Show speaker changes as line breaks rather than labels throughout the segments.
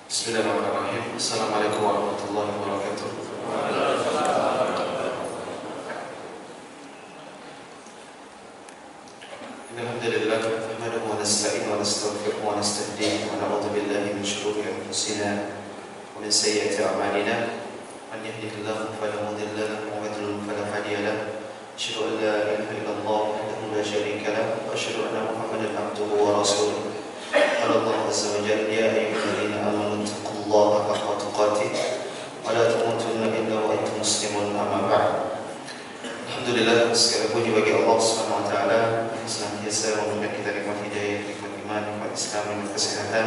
Bismillahirrahmanirrahim. Assalamualaikum warahmatullahi wabarakatuh. Alhamdulillah, nahmaduhu wa nasta'inuhu wa nastaghfiruhu wa nastahdihi wa na'udzu billahi min shururi anfusina wa min sayyiati a'malina. Man yahdihillahu fala mudilla lahu wa man yudlil fala hadiya lahu. Asyhadu an la ilaha illallah wahdahu la syarika lahu wa asyhadu anna Muhammadan abduhu wa rasuluh. Qala Allah azza wa jalla ya ayyuhalladzina amanu taqullaha haqqa tuqatih wa la tamutunna illa wa antum muslimun, amma ba'd. Alhamdulillah, segala puji bagi Allah Subhanahu wa taala yang senantiasa memberikan kita nikmat hidayah, nikmat iman, nikmat Islam, nikmat kesehatan,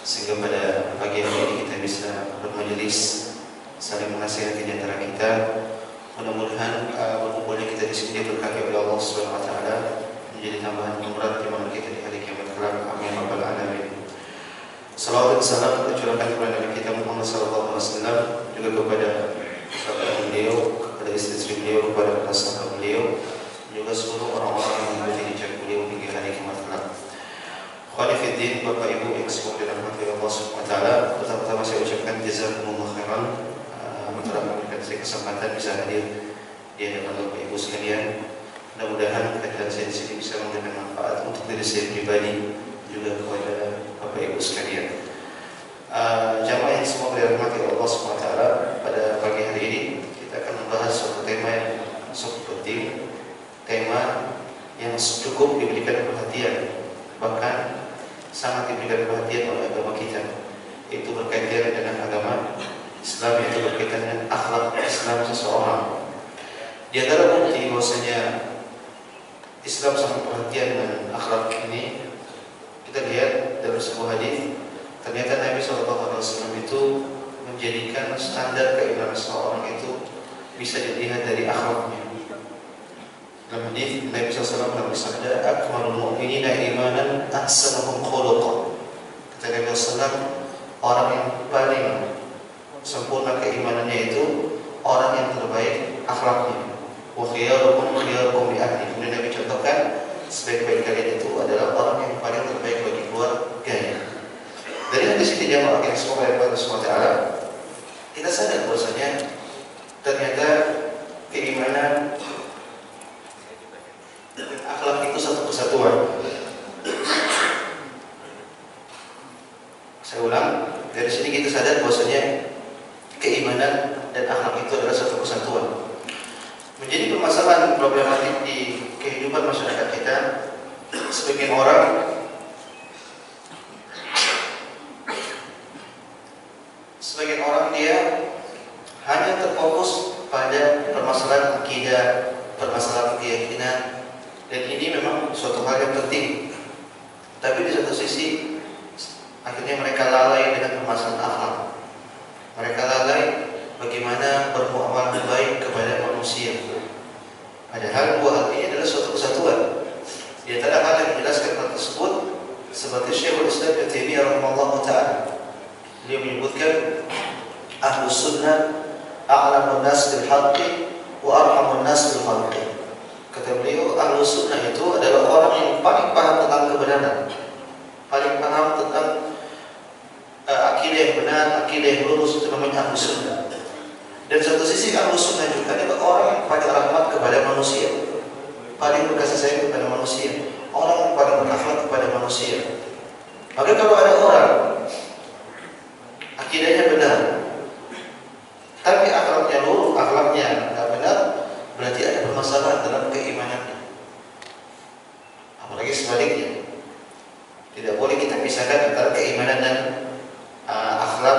sehingga pada pagi hari ini kita bisa bermajelis saling menasihati di antara kita. Mudah-mudahan berkumpulnya kita di sini berkati oleh Allah Subhanahu wa taala menjadi tambahan umrah timbangan kita di hari kiamat kelak. Amin ya rabbal alamin. Salawat dan salam tercurahkan kepada Nabi kita Muhammad sallallahu alaihi wasallam, juga kepada sahabat beliau, kepada istri beliau, kepada para sahabat beliau, juga seluruh orang-orang yang mengikuti jejak beliau hingga hari kiamat kelak. Ikhwani fi din, Bapak Ibu yang semoga dirahmati Allah Subhanahu wa taala, pertama-tama saya ucapkan jazakumullah khairan telah memberikan saya kesempatan bisa hadir di hadapan Bapak Ibu sekalian. Mudah-mudahan kehadiran saya di sini bisa memberikan manfaat untuk diri saya pribadi, juga kepada Bapak Ibu sekalian. Jamaah yang semoga dirahmati Allah Subhanahu wa taala, pada pagi hari ini kita akan membahas suatu tema yang cukup penting, tema yang cukup diberikan perhatian, bahkan sangat diberikan perhatian oleh agama kita, yaitu berkaitan dengan agama Islam, yaitu berkaitan dengan akhlak Islam seseorang. Di antara bukti bahwasanya Islam sangat perhatian dengan akhlak ini, kita lihat dalam sebuah hadis, ternyata Nabi SAW itu menjadikan standar keimanan seseorang itu bisa dilihat dari akhlaknya. Dalam hadis Nabi SAW pernah bersabda, "Akmalul mu'minina imanan ahsanuhum khuluqan." Kata Nabi SAW, orang yang paling sempurna keimanannya itu orang yang terbaik akhlaknya. Wa khiyarukum khiyarukum li ahli. Kemudian Nabi contohkan, sebaik-baik kalian itu adalah orang yang paling terbaik bagi keluarganya. Dari hadis ini jamaah yang semoga Allah Subhanahu wa taala, kita sadar bahwasanya ternyata keimanan dan akhlak itu satu kesatuan. Saya ulang, dari sini kita sadar bahwasanya keimanan dan akhlak itu adalah satu kesatuan. Menjadi permasalahan problematik di kehidupan masyarakat kita, sebagian orang dia hanya terfokus pada permasalahan akidah, permasalahan keyakinan, dan ini memang suatu hal yang penting. Tapi di satu sisi akhirnya mereka lalai dengan permasalahan akhlak. Mereka lalai bagaimana bermuamalah baik kepada manusia. Padahal buah hati adalah suatu kesatuan. Di antara hal yang menjelaskan hal tersebut, seperti Syekhul Islam Ibnu Taimiyah rahimahullah taala, beliau menyebutkan ahlus sunnah a'lamun nas bil haqqi wa arhamun nas bil khalqi. Kata beliau, ahlus sunnah itu adalah orang yang paling paham tentang kebenaran, paling paham tentang akidah yang benar, akidah yang lurus, itu namanya ahlus sunnah. Dan satu sisi ahlus sunnah juga adalah orang yang paling rahmat kepada manusia, paling berkasih sayang kepada manusia, orang yang paling berakhlak kepada manusia. Maka kalau ada orang akidahnya benar, tapi akhlaknya lurus, akhlaknya tidak benar, berarti ada permasalahan dalam keimanannya. Apalagi sebaliknya, tidak boleh kita pisahkan antara keimanan dan akhlak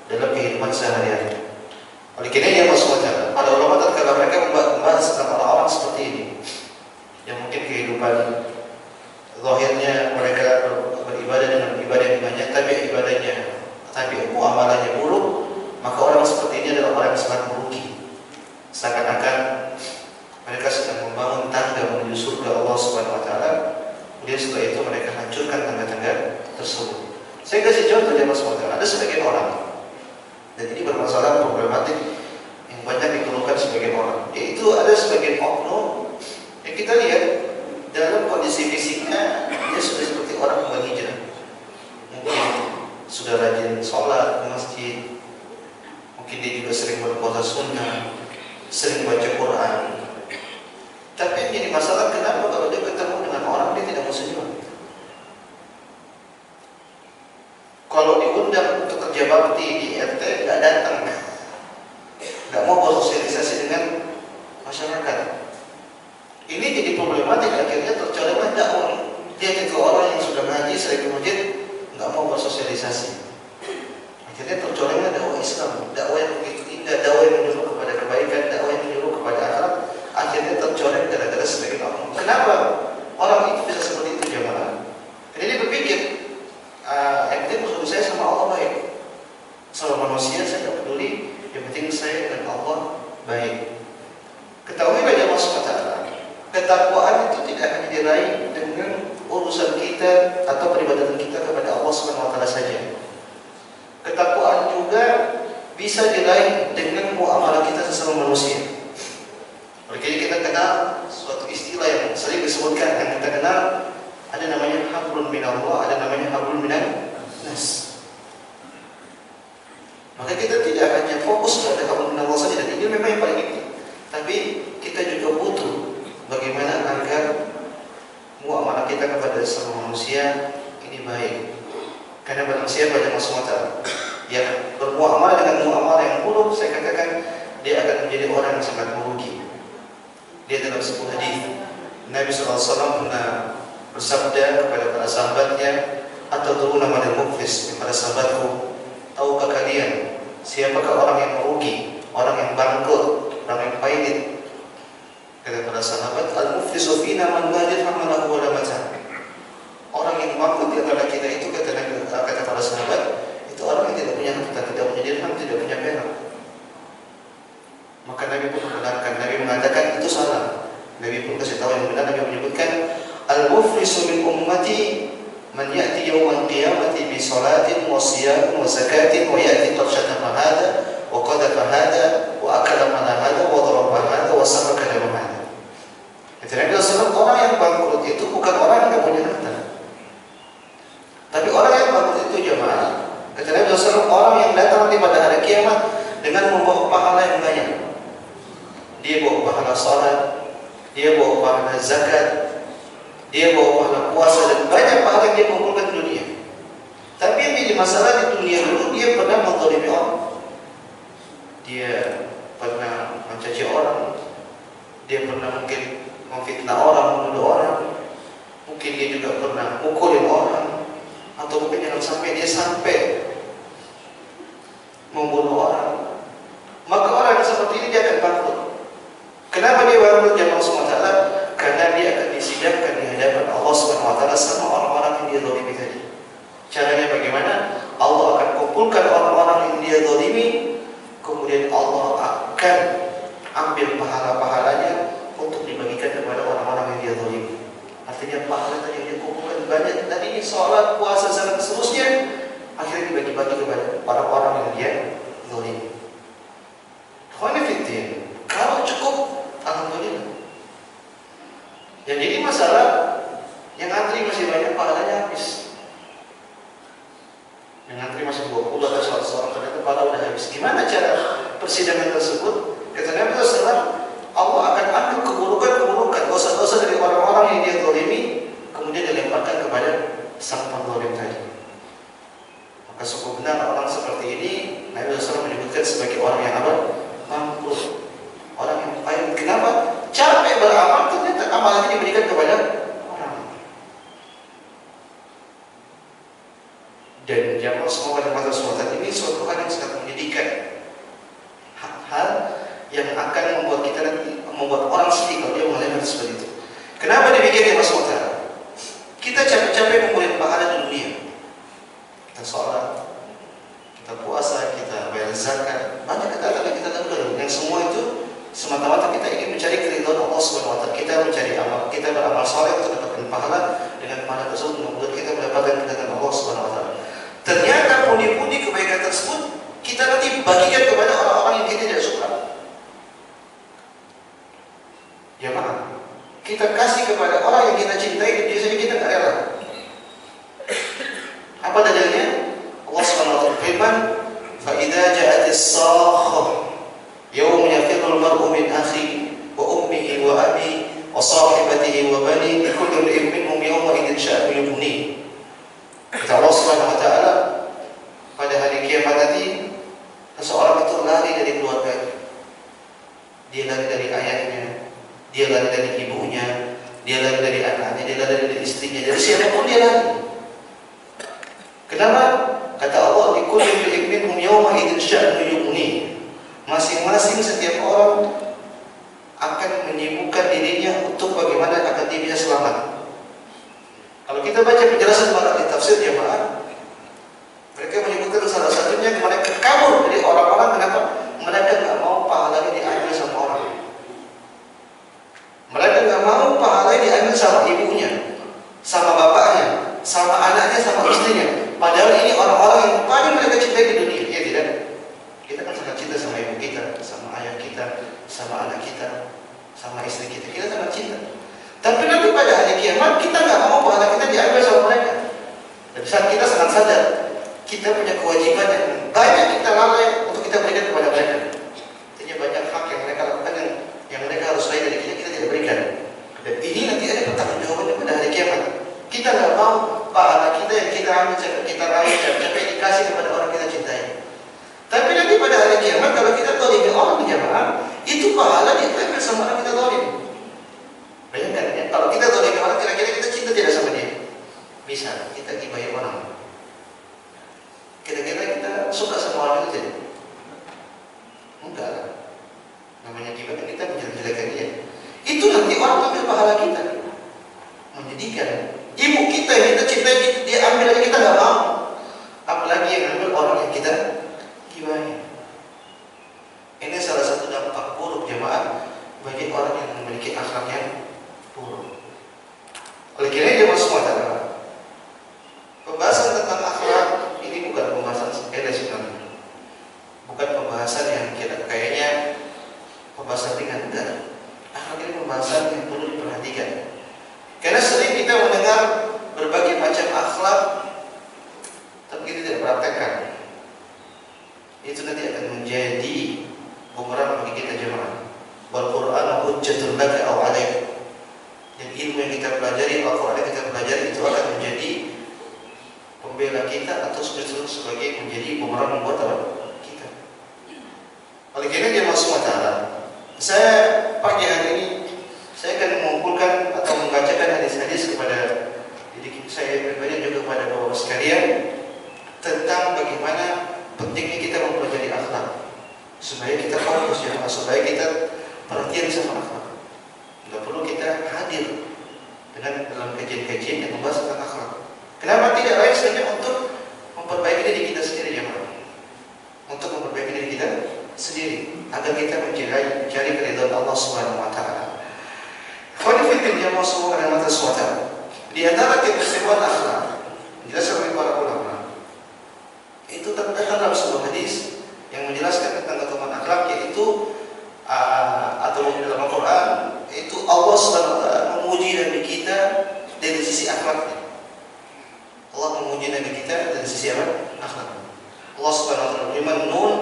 dalam kehidupan sehari-hari. Oleh karena ya maksudnya, ada ulama tatkala mereka membahas tentang orang-orang seperti ini, yang mungkin kehidupan zahirnya mereka beribadah dengan ibadah yang banyak, tapi muamalahnya buruk, maka orang seperti ini adalah orang yang sangat merugi. Seakan-akan mereka sedang membangun tangga menuju surga Allah Subhanahu wa taala, kemudian setelah itu mereka hancurkan tangga-tangga tersebut. Saya kasih contoh ya Mas Model, ada sebagian orang, dan ini bermasalah problematik yang banyak dikeluhkan sebagian orang, yaitu ada sebagian oknum yang kita lihat dalam kondisi fisiknya dia sudah seperti orang yang hijrah, mungkin sudah rajin sholat di masjid, mungkin dia juga sering berpuasa sunnah, sering baca Quran. Tapi yang jadi masalah, kenapa kalau dia ketemu dengan orang dia tidak mau senyum? Kalau diundang untuk kerja bakti di RT nggak datang, nggak mau bersosialisasi dengan masyarakat. Ini jadi problematik, akhirnya tercorenglah dakwah. Dia juga orang yang sudah ngaji, sering ke masjid, nggak mau bersosialisasi. Akhirnya tercorenglah dakwah Islam, dakwah yang begitu indah, dakwah yang menyuruh kepada kebaikan, dakwah yang menyuruh kepada akhlak. Akhirnya tercoreng gara-gara sebagian orang. Kenapa orang itu bisa seperti itu jemaah? Karena dia berpikir, yang penting urusan saya sama Allah baik, sama manusia saya tidak peduli, yang penting saya dan Allah baik. Ketahuilah jemaah sekalian, ketakwaan itu tidak hanya diraih dengan urusan kita atau peribadatan kita kepada Allah SWT saja. Ketakwaan juga bisa diraih dengan muamalah kita sesama manusia. Jadi kita kenal suatu istilah yang sering disebutkan, yang kita kenal ada namanya hablum minallah, ada namanya hablum minan nas. Maka kita tidak hanya fokus pada hablum minallah saja, dan ini memang yang paling penting. Tapi kita juga butuh bagaimana agar muamalah kita kepada sesama manusia ini baik. Karena barang siapa yang SWT yang bermuamalah dengan muamalah yang buruk, saya katakan dia akan menjadi orang yang sangat merugi. Dia dalam sebuah hadis Nabi SAW pernah bersabda kepada para sahabatnya, "Atadruna manil muflis?" Kepada sahabatku, tahukah kalian siapakah orang yang merugi, orang yang bangkrut, orang yang pahit? Kata para sahabat, "Al-muflisu fina man la dirham lahu wa la mata'." Orang yang bangkrut di antara kita itu, kata para sahabat, itu orang yang tidak punya harta, tidak punya dirham, tidak punya perak. Maka Nabi pun membenarkan. Nabi mengatakan itu salah. Nabi pun kasih tahu yang benar. Nabi menyebutkan, "Al-muflisu min ummati man ya'ti yawmal qiyamati bi salatin wa siyamin wa zakatin wa ya'ti qad shatama hadha wa qadhafa hadha wa akala mala hadha wa daraba hadha wa sabaka dama hadha." Kata Nabi SAW, orang yang bangkrut itu bukan orang yang tidak punya harta, tapi orang yang bangkrut itu jemaah, kata Nabi SAW, orang yang datang nanti pada hari kiamat dengan membawa pahala yang banyak. Dia bawa pahala salat, dia bawa pahala zakat, dia bawa pahala puasa, dan banyak pahala yang dia kumpulkan di dunia. Tapi yang jadi masalah di dunia dulu, dia pernah menzalimi orang, dia pernah mencaci orang, dia pernah mungkin memfitnah orang, menuduh orang, mungkin dia juga pernah mukulin orang, atau mungkin jangan sampai dia membunuh orang. Maka orang yang seperti ini dia akan bangkrut. Kenapa dia bangkrut jemaah SWT? Karena dia akan disidangkan di hadapan Allah SWT sama orang-orang yang dia zalimi tadi. Caranya bagaimana? Allah akan kumpulkan orang-orang yang dia zalimi, kemudian Allah akan ambil pahala-pahalanya untuk dibagikan kepada orang-orang yang dia zalimi. Artinya pahala tadi yang dia kumpulkan banyak, dan ini sholat, puasa, zakat, seterusnya akhirnya dibagi-bagi kepada para orang yang dia zalimi. Kalau cukup, alhamdulillah. Yang jadi masalah, yang antri masih banyak, pahalanya habis. Yang antri masih 20 atau 100 orang, ternyata pahala udah habis. Gimana cara persidangan tersebut? Kata Nabi SAW, Allah akan ambil keburukan-keburukan, dosa-dosa dari orang-orang yang dia zalimi, kemudian dilemparkan kepada sang penzalim tadi. Maka cukup benar orang seperti ini, Nabi SAW menyebutkan sebagai orang yang bangkrut, orang yang pahit. Kenapa? Capek beramal, ternyata amalannya diberikan kepada orang. Dan jamaah semua pada masa sholat ini suatu hal yang sangat menyedihkan, hal yang akan membuat kita membuat orang sedih kalau dia mengalami hal seperti itu. Kenapa demikian ya Mas Saudara? Kita capek-capek mengumpulkan pahala di dunia. Kita sholat, kita puasa, kita bayar zakat, banyak ketaatan yang kita lakukan. Yang semua itu semata-mata kita ingin mencari keridhaan Allah SWT. Kita mencari amal, kita beramal saleh untuk mendapatkan pahala. Dengan pahala tersebut membuat kita mendapatkan keridhaan Allah SWT. Ternyata pundi-pundi kebaikan tersebut kita nanti bagikan kepada orang-orang yang kita tidak suka. Ya maaf, kita kasih kepada orang yang kita cintai, dan biasanya kita nggak rela. Apa dalilnya? Allah SWT as-sakhah yauma yafirru al-mar'u min akhihi wa ummihi wa abihi wa sahibatihi wa banihi likulli imrin minhum yawma idzin sya'nun yughnihi. Kata Allah Subhanahu wa taala, pada hari kiamat nanti seseorang itu lari dari keluarganya. Dia lari dari ayahnya, dia lari dari ibunya, dia lari dari anaknya, dia lari dari istrinya, dari siapapun dia lari. Kenapa? Kata Allah, likulli imrin minhum yawma idzin sya'nun yughnihi. Masing-masing setiap orang akan menyibukkan dirinya untuk bagaimana agar dia bisa selamat. Kalau kita baca penjelasan para ahli tafsir jemaah, mereka menyebutkan salah satunya mereka kabur dari orang-orang. Kenapa? Mereka nggak mau pahalanya diambil sama orang. Mereka nggak mau pahalanya diambil sama ibunya, sama bapaknya, sama anaknya, sama istrinya. Padahal ini orang-orang yang paling mereka cintai di dunia. Ya tidak? Kita kan sangat cinta sama ibu kita, sama ayah kita, sama anak kita, sama istri kita. Kita sangat cinta. Tapi nanti pada hari kiamat kita nggak mau pahala kita diambil sama mereka. Dan saat kita sangat sadar kita punya kewajiban yang banyak kita lalai untuk kita berikan kepada mereka. Artinya banyak hak yang mereka lakukan yang mereka harus raih dari kita tidak berikan. Dan ini nanti ada pertanggungjawabannya pada hari kiamat. Kita nggak mau pahala kita yang kita ambil, kita raih, sampai dikasih kepada orang kita cintai. Tapi nanti pada hari kiamat kalau kita tolimi orang jamaah, itu pahala diambil sama orang kita tolim. Bayangkan ya, kalau kita tolimi orang, kira-kira kita cinta tidak sama dia? Bisa, kita gibahi orang. Kira-kira kita suka sama orang itu tidak? Enggak lah. Namanya gibah kita menjelek-jelekan dia. Itu nanti orang ambil pahala kita. Menyedihkan. Ibu kita yang kita cintai, dia ambil aja kita nggak mau. Apalagi yang ambil orang yang kita gibahi. Ini salah satu dampak buruk jemaah bagi orang yang memiliki akhlak yang buruk. Oleh karena jemaah semua adalah pembahasan tentang akhlak ini bukan pembahasan sepele sebenarnya. Bukan pembahasan yang kayaknya pembahasan ringan, enggak. Akhlak ini pembahasan yang perlu diperhatikan. Karena sering kita mendengar berbagai macam akhlak, tapi kita tidak praktekkan. Itu nanti akan menjadi bumerang bagi kita jemaah. Wal Qur'an hujjatun laka aw 'alaik. Dan ilmu yang kita pelajari, Al-Qur'an yang kita pelajari itu akan menjadi pembela kita atau sebagai menjadi bumerang membuat kita. Oleh karena dia masuk mata. Saya pagi hari ini saya akan mengumpulkan atau membacakan hadis-hadis kepada diri saya pribadi dan juga kepada bapak sekalian tentang bagaimana pentingnya kita mempelajari akhlak supaya kita fokus ya, supaya kita perhatian sama akhlak. Tidak perlu kita hadir dalam kajian-kajian yang membahas tentang akhlak. Kenapa tidak lain saja untuk memperbaiki diri kita sendiri ya, untuk memperbaiki diri kita sendiri agar kita mencari keridhaan Allah Subhanahu wa taala. Khawanifiddin yang masuk pada mata suatu. Di antara keistimewaan akhlak dijelaskan oleh para ulama itu terdapat dalam sebuah hadis yang menjelaskan tentang keutamaan akhlak, yaitu atau dalam Al-Quran itu Allah Subhanahu wa taala memuji Nabi kita dari sisi akhlaknya. Allah memuji Nabi kita dari sisi apa? Akhlak. Allah Subhanahu wa taala berfirman, "Nun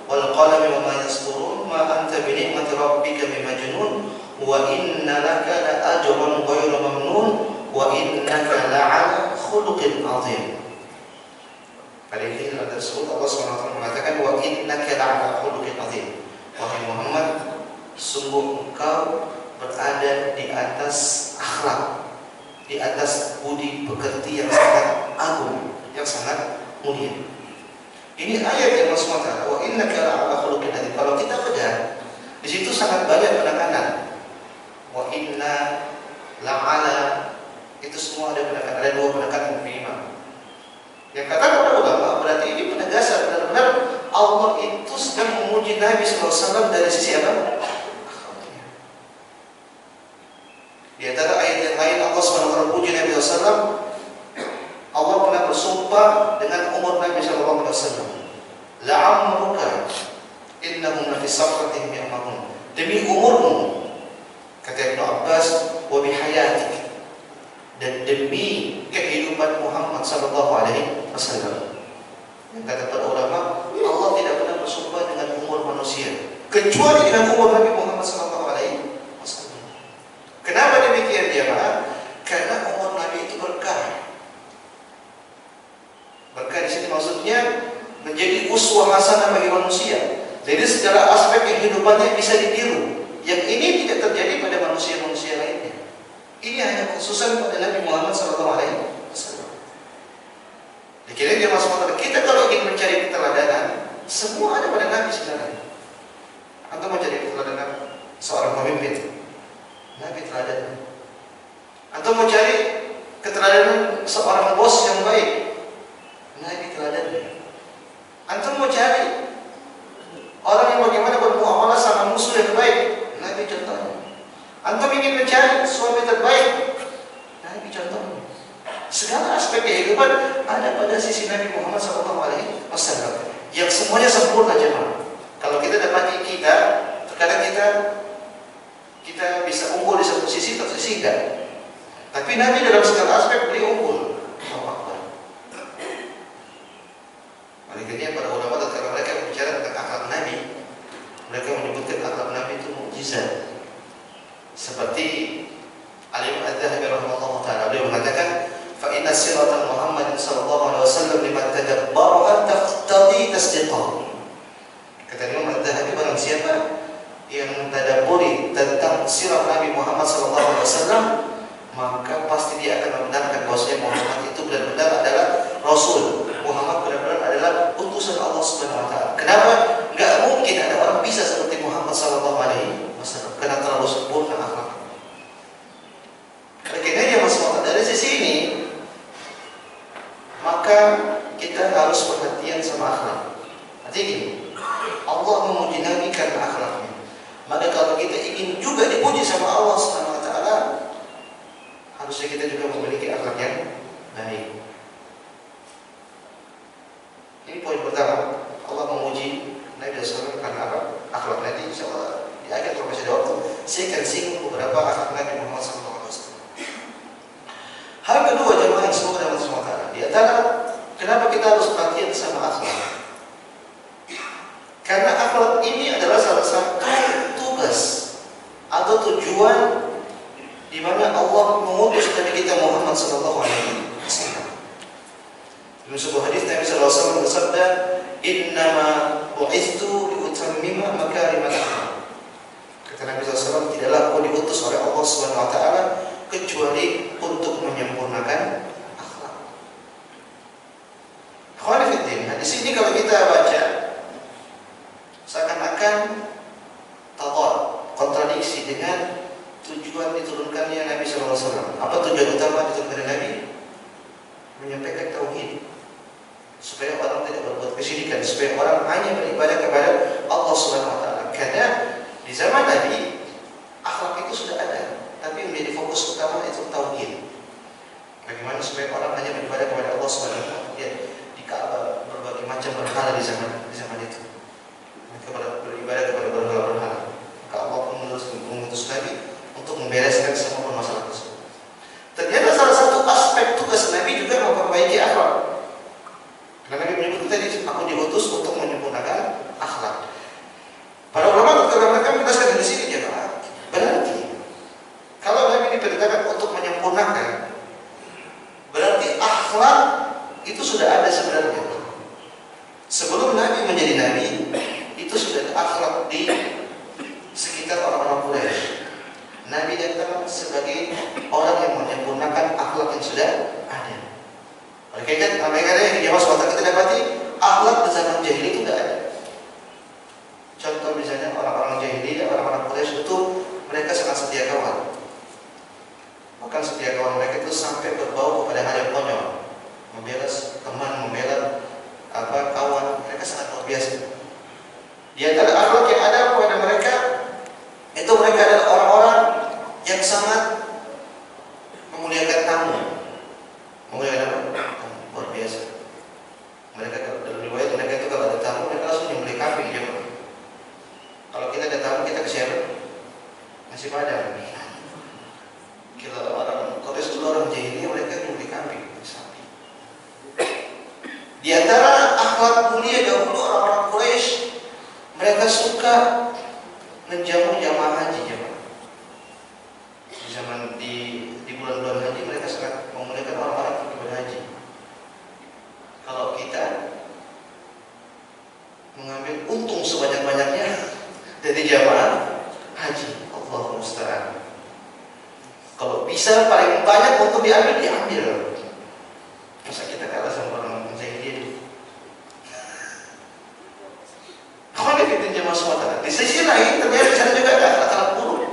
wal qalami wa ma yasturun ma anta bi ni'mati rabbika bimajnun wa inna laka la ajran ghayra mamnun wa innaka la'ala khuluqin 'azim." Pada ayat tersebut Allah SWT mengatakan wa innaka la'ala khuluqin 'azim. Wahai Muhammad, sungguh engkau berada di atas akhlak, di atas budi pekerti yang sangat agung, yang sangat mulia. Ini ayat yang Allah SWT wa innaka la'ala khuluqin 'azim. Kalau kita bedah, di situ sangat banyak penekanan. Wa inna la'ala, itu semua ada penekanan, ada dua penekanan minimal. Yang kata para ulama berarti ini penegasan benar-benar Allah itu sedang memuji Nabi SAW dari sisi apa? Di antara ayat yang lain Allah SWT memuji Nabi SAW. Allah pernah bersumpah dengan umur Nabi SAW. La'amruka innahum lafi safratihim ya'mahun. Demi umurmu, kata Ibnu Abbas, wa bihayatik, dan demi kehidupan Muhammad sallallahu alaihi wasallam. Yang kata para ulama, Allah tidak pernah bersumpah dengan kecuali dengan umur Nabi Muhammad SAW. Kenapa demikian jemaah? Karena umur Nabi itu berkah. Berkah di sini maksudnya menjadi uswah hasanah bagi manusia. Jadi segala aspek kehidupannya bisa ditiru. Yang ini tidak terjadi pada manusia-manusia lainnya. Ini hanya khususan pada Nabi Muhammad SAW. Dikira dia masuk kita kalau ingin mencari keteladanan, semua ada pada Nabi sebenarnya. Anda mau cari keteladanan seorang pemimpin, Nabi teladan. Anda mau cari keteladanan seorang bos yang baik, Nabi teladan. Anda mau cari orang yang bagaimana bermuamalah sama musuh yang baik, Nabi contohnya. Anda ingin mencari suami terbaik, Nabi contohnya. Segala aspek kehidupan ada pada sisi Nabi Muhammad SAW yang semuanya sempurna jemaah. Kalau kita dapati terkadang kita bisa unggul di satu sisi, satu sisi enggak. Tapi Nabi dalam segala aspek beliau unggul. Makanya para ulama ketika mereka berbicara tentang akhlak Nabi, mereka menyebutkan akhlak Nabi itu mukjizat. Seperti Al-Imam Adz-Dzahabi rahimahullah taala beliau mengatakan, fa inna sirata Muhammad sallallahu alaihi wasallam liman tadabbaraha taqtadi tasdiqah. Kata Imam Adz-Dzahabi, barang siapa yang mentadabburi tentang sirah Nabi Muhammad sallallahu alaihi wasallam, maka pasti dia akan membenarkan bahwasanya Muhammad itu benar-benar adalah Rasul. Muhammad benar-benar adalah utusan Allah Subhanahu wa taala. Kenapa? Enggak mungkin ada orang bisa seperti Muhammad sallallahu alaihi wasallam karena terlalu sempurna akhlaknya. Karena masalah dari sisi ini, maka kita harus perhatian sama akhlak. Artinya gini, Allah memuji Nabi karena akhlaknya. Maka kalau kita ingin juga dipuji sama Allah Subhanahu wa taala, harusnya kita juga memiliki akhlak yang baik. Ini poin pertama. Allah memuji Nabi SAW karena apa? Akhlak Nabi. Insyaallah di akhir kalau masih ada waktu, saya akan singgung beberapa akhlak Nabi Muhammad SAW. Hal kedua jemaah yang semoga dapat semangat. Di antara kenapa kita harus perhatian sama akhlak? Karena akhlak ini adalah salah satu tugas atau tujuan di mana Allah mengutus Nabi kita Muhammad sallallahu alaihi wasallam. Dalam sebuah hadis Nabi sallallahu alaihi wasallam bersabda, "Innama bu'itstu liutammima makarimal akhlaq." Kata Nabi sallallahu alaihi wasallam, tidaklah aku diutus oleh Allah Subhanahu wa taala kecuali untuk menyempurnakan akhlak. Khawanifiddin, di sini kalau kita baca seakan-akan kontradiksi dengan tujuan diturunkannya Nabi SAW. Apa tujuan utama diturunkan Nabi? Menyampaikan tauhid, supaya orang tidak berbuat kesyirikan, supaya orang hanya beribadah kepada Allah Subhanahu wa taala. Karena di zaman Nabi akhlak itu sudah ada, tapi yang menjadi fokus utama itu tauhid. Bagaimana supaya orang hanya beribadah kepada Allah Subhanahu wa taala. Ya, di Ka'bah berbagai macam berhala di zaman itu. Mereka beribadah kepada berhala-berhala. Maka Allah pun mengutus Nabi untuk membereskan semua permasalahan tersebut. Ternyata salah satu aspek tugas Nabi juga memperbaiki akhlak. Karena Nabi menyebut tadi, aku diutus untuk menyempurnakan akhlak. Para ulama mereka menjelaskan di sini jemaah, berarti kalau Nabi diperintahkan untuk menyempurnakan, berarti akhlak itu sudah ada sebenarnya. Sebelum Nabi menjadi Nabi, itu sudah ada akhlak di sekitar orang-orang Quraisy. Nabi datang sebagai orang yang menyempurnakan akhlak yang sudah ada. Oleh karena yang dijawab suatu kita dapati akhlak di zaman jahiliyah itu tidak ada. Contoh misalnya orang-orang jahiliyah, orang-orang Quraisy itu mereka sangat setia kawan. Bahkan setia kawan mereka itu sampai berbau kepada hal yang konyol, membela teman, membela kawan. Mereka sangat luar biasa. Di antara akhlak yang ada pada mereka itu mereka adalah orang-orang yang sangat memuliakan tamu. Memuliakan tamu luar biasa. Mereka dalam riwayat mereka itu kalau ada tamu mereka langsung nyembelih kambing dia. Kalau kita ada tamu kita ke siapa? Nasi padang. Kita orang Quraisy dulu orang jahiliyah mereka nyembelih kambing, sapi. Di antara akhlak mulia dahulu orang-orang Quraisy, mereka suka menjamu jamaah haji jemaah. Di zaman di bulan-bulan haji mereka sangat memuliakan orang-orang yang pergi berhaji. Kalau kita mengambil untung sebanyak-banyaknya dari jamaah haji, Allahu musta'an. Kalau bisa paling banyak untuk diambil. Masa kita kalah sama orang jahiliyah? Kalau kita jamaah semata. Di sisi lain ternyata di sana juga ada akhlak buruk.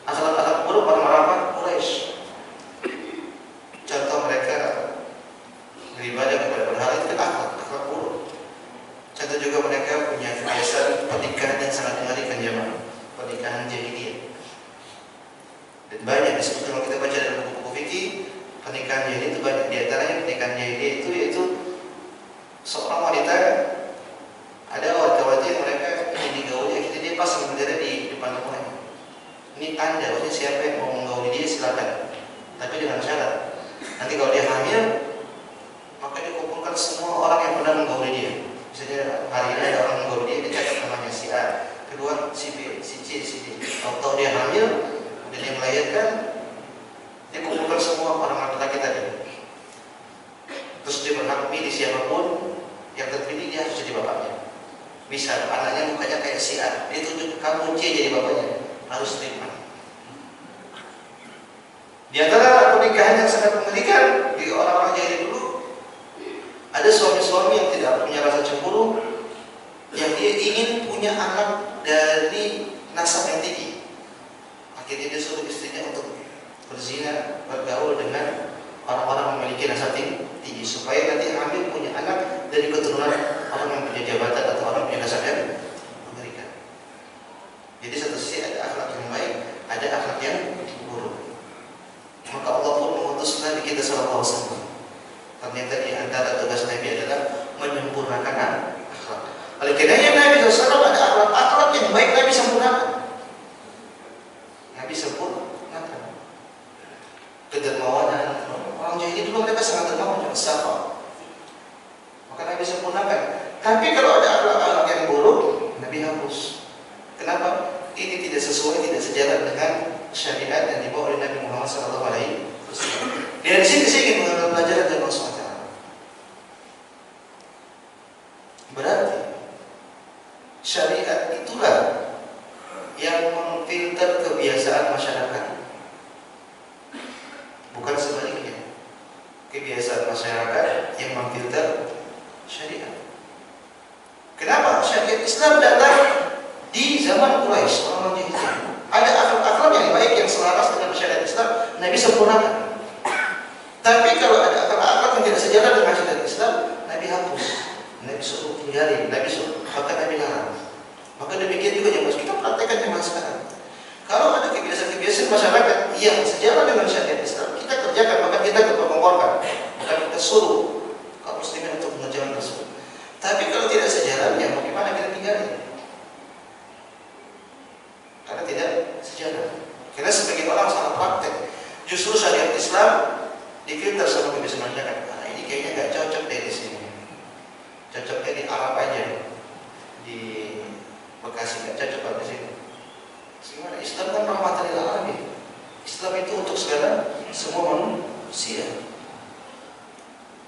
Akhlak buruk orang-orang Quraisy. Contoh mereka beribadah kepada berhala itu akhlak buruk. Contoh juga mereka punya kebiasaan pernikahan yang sangat mengerikan jemaah, pernikahan jahiliyah. Dan banyak disebut kalau kita baca dalam buku-buku fikih, pernikahan jahiliyah itu banyak. Di antaranya pernikahan jahiliyah itu yaitu seorang wanita, ada wanita mereka ingin digauli, akhirnya dia pasang bendera di depan rumahnya. Ini Anda, maksudnya siapa yang mau menggauli dia silakan, tapi dengan syarat nanti kalau dia hamil, maka dikumpulkan semua orang yang pernah menggauli dia. Misalnya hari ini ada orang menggauli dia, dicatat namanya si A, kedua si B, si C, si D. Kalau dia hamil, kemudian dia melahirkan, dia kumpulkan semua orang laki-laki tadi. Terus dia berhak pilih siapapun yang terpilih, dia harus jadi bapaknya. Bisa anaknya mukanya kayak si A, dia tunjuk kamu C jadi bapaknya, harus terima. Di antara pernikahan yang sangat mengerikan di orang-orang jahiliyah dulu, ada suami-suami yang tidak punya rasa cemburu, yang dia ingin punya anak dari nasab yang tinggi. Akhirnya dia suruh istrinya untuk berzina, bergaul dengan orang-orang yang memiliki nasab tinggi, supaya nanti hamil punya anak dari keturunan orang yang punya jabatan atau orang yang punya nasab yang mengerikan. Jadi satu sisi ada akhlak yang baik, ada akhlak yang buruk. Maka Allah pun mengutus Nabi kita sallallahu alaihi wasallam. Ternyata di antara tugas Nabi adalah menyempurnakan akhlak. Oleh karenanya Nabi SAW ada akhlak yang baik Nabi sempurnakan. Nabi sempurnakan. Kedermawanan, orang jahiliyah dulu mereka sangat dermawan, jangan sabar. Maka Nabi sempurnakan. Tapi kalau ada akhlak yang buruk, Nabi hapus. Kenapa? Ini tidak sesuai, tidak sejalan dengan syariat yang dibawa oleh Nabi Muhammad SAW. Dari sini saya ingin mengambil pelajaran dari Allah SWT. Berarti syariat itulah yang memfilter kebiasaan masyarakat, bukan sebaliknya. Kebiasaan masyarakat yang memfilter syariat. Kenapa? Syariat Islam datang di zaman Quraisy, orang jahiliyah. Ada akhlak yang baik yang selaras dengan syariat Islam, Nabi sempurnakan. Tapi kalau ada akhlak yang tidak sejalan dengan syariat Islam, Nabi hapus, Nabi suruh tinggalin, Nabi suruh, bahkan Nabi larang. Maka demikian juga yang harus kita praktekkan zaman sekarang. Kalau ada kebiasaan-kebiasaan masyarakat yang sejalan dengan syariat Islam, kita kerjakan, maka kita berkorban, maka kita suruh kaum muslimin untuk mengerjakan tersebut. Tapi kalau tidak sejalan, ya bagaimana kita tinggalin? Karena tidak sejalan. Karena sebagian orang salah praktek. Justru syariat Islam difilter sama kebiasaan masyarakat. Nah, ini kayaknya nggak cocok deh di sini. Cocoknya di Arab aja, di Bekasi nggak cocok di sini. Gimana? Islam kan rahmatan lil alamin. Islam itu untuk segala semua manusia.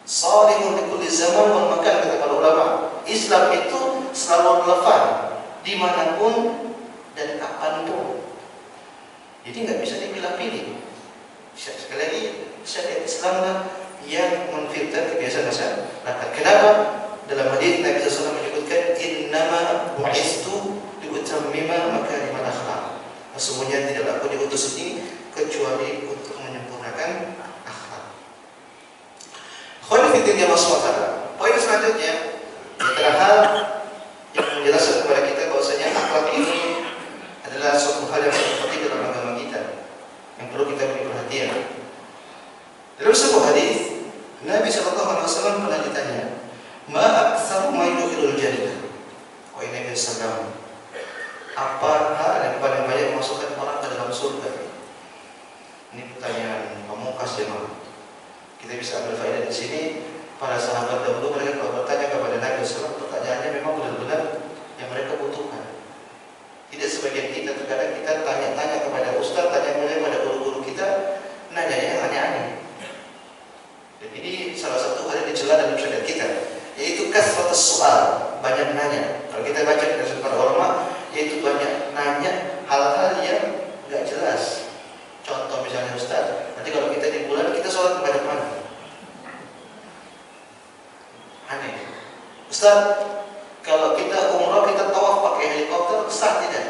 Salihun li kulli zaman wal makan, kata para ulama. Islam itu selalu relevan dimanapun dan kapanpun. Jadi nggak bisa dipilah-pilih. Sekali lagi, syariat Islam yang memfilter kebiasaan masyarakat. Kenapa? Dalam hadis Nabi SAW menyebutkan, innama bu'istu liutammima makarimal akhlaq. Sesungguhnya tidak aku diutus ini kecuali untuk menyempurnakan akhlak. Khairu fiddin ya maswata. Poin selanjutnya, antara hal yang menjelaskan kepada kita bahwasanya akhlak ini adalah suatu hal yang sangat penting dalam agama kita, yang perlu kita beri perhatian. Dalam sebuah hadis, Nabi SAW pernah ditanya, ma aktsaru ma yudkhilul jannah? Wahai Nabi SAW, apa hal yang paling banyak memasukkan orang ke dalam surga? Ini pertanyaan pamungkas jemaah. Kita bisa ambil faedah di sini. Para sahabat dahulu mereka kalau bertanya kepada Nabi SAW, pertanyaannya memang benar-benar yang mereka butuhkan. soal, banyak nanya. Kalau kita baca dari para ulama, yaitu banyak nanya hal-hal yang nggak jelas. Contoh misalnya Ustaz, nanti kalau kita di bulan kita sholat menghadap mana? Aneh. Ustaz, kalau kita umrah kita tawaf pakai helikopter sah tidak?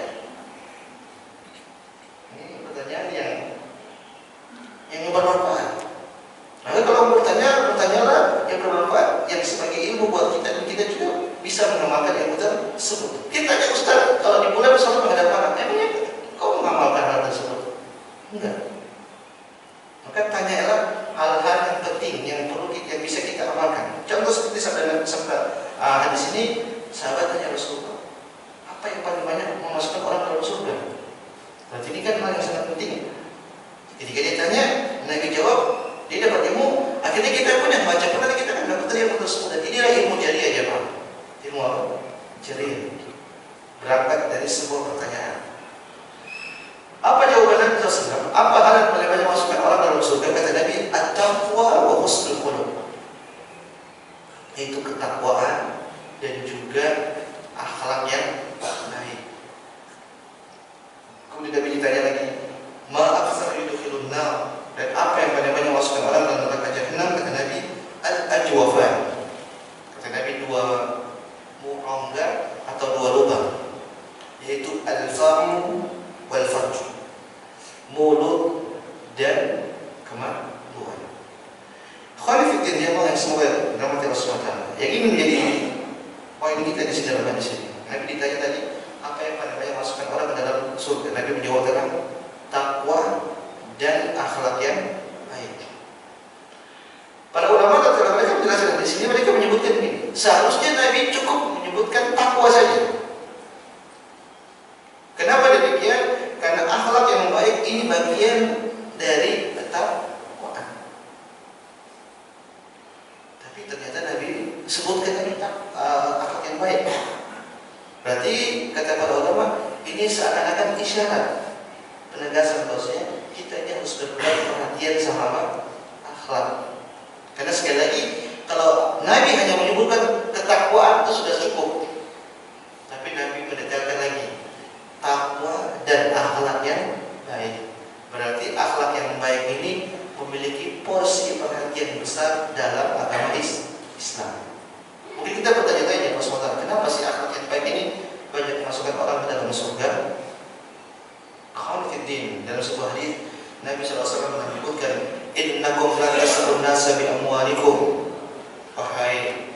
Ini pertanyaan yang bermanfaat. Maka kalau bertanyalah yang bermanfaat, yang sebagai ilmu buat kita, dan kita juga bisa mengamalkan ilmu tersebut. Kita tanya Ustaz, kalau di bulan sholat menghadap mana? Emangnya kau mengamalkan hal tersebut? Enggak. Maka tanyalah hal-hal yang penting yang perlu yang bisa kita amalkan. Contoh seperti sabda hadis ini, sahabat tanya Rasulullah, apa yang paling banyak memasukkan orang dalam surga? Berarti ini kan hal yang sangat penting. Ketika dia tanya, Nabi jawab, dia dapat ilmu. Akhirnya kita pun yang baca Quran, kita kan dapat ilmu tersebut. Dan inilah ilmu jariah ya Pak. Ilmu apa? Jariah. Berangkat dari sebuah pertanyaan. Apa jawaban Nabi SAW? Apa hal yang paling banyak masukkan orang dalam surga? Kata Nabi, at-taqwa wa husnul khuluq. Yaitu ketakwaan dan juga akhlak yang baik. Kemudian Nabi ditanya lagi, ma aktsar yudkhilun nar, dan apa yang paling banyak masukkan orang dalam neraka jahanam? Kata Nabi, al-ajwafan. Kata Nabi, dua rongga atau dua lubang, yaitu al-famu wal farj, mulut dan kemaluan. Khalifuddin dia yang semoga rahmati Rasulullah. Yang ini menjadi poin kita di dalam hadis ini. Nabi ditanya tadi, apa yang paling banyak masukkan orang ke dalam surga? Nabi menjawab tentang takwa dan akhlak yang baik. Para ulama kalau mereka menjelaskan di sini, mereka menyebutkan ini. Seharusnya Nabi cukup menyebutkan takwa saja. Kenapa demikian? Karena akhlak yang baik ini bagian dari ketakwaan. Tapi ternyata Nabi sebutkan akhlak yang baik. Berarti kata para ulama, ini seakan-akan isyarat penegasan bahwasanya kita ini harus berbalik perhatian sama akhlak. Karena sekali lagi, kalau Nabi hanya menyebutkan ketakwaan itu sudah cukup. Tapi Nabi mendetailkan lagi takwa dan akhlak yang baik. Berarti akhlak yang baik ini memiliki porsi perhatian besar dalam agama Islam. Mungkin kita bertanya-tanya, Mas Muhammad, kenapa sih akhlak yang baik ini banyak memasukkan orang ke dalam surga? Khalifuddin dalam sebuah hadis Nabi SAW menyebutkan, innakum la tasrun nasa bi amwalikum. Wahai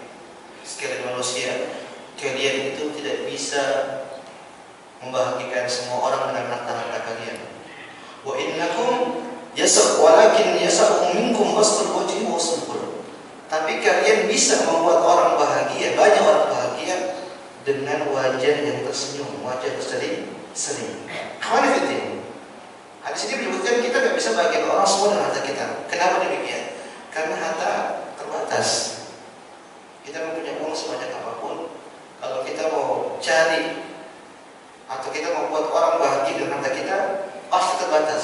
sekalian manusia, kalian itu tidak bisa membahagikan semua orang dengan harta-harta kalian. Wa innakum walakin yasa'u minkum bastul wajhi wa husnul khuluq. Tapi kalian bisa membuat orang bahagia, banyak orang bahagia dengan wajah yang tersenyum, wajah berseri-seri. Khalifuddin. Hadis ini menyebutkan kita tidak bisa bahagia orang semua dengan harta kita. Kenapa demikian? Karena harta terbatas. Kita mempunyai uang sebanyak apapun, kalau kita mau cari atau kita membuat orang bahagia dengan harta kita, pasti terbatas.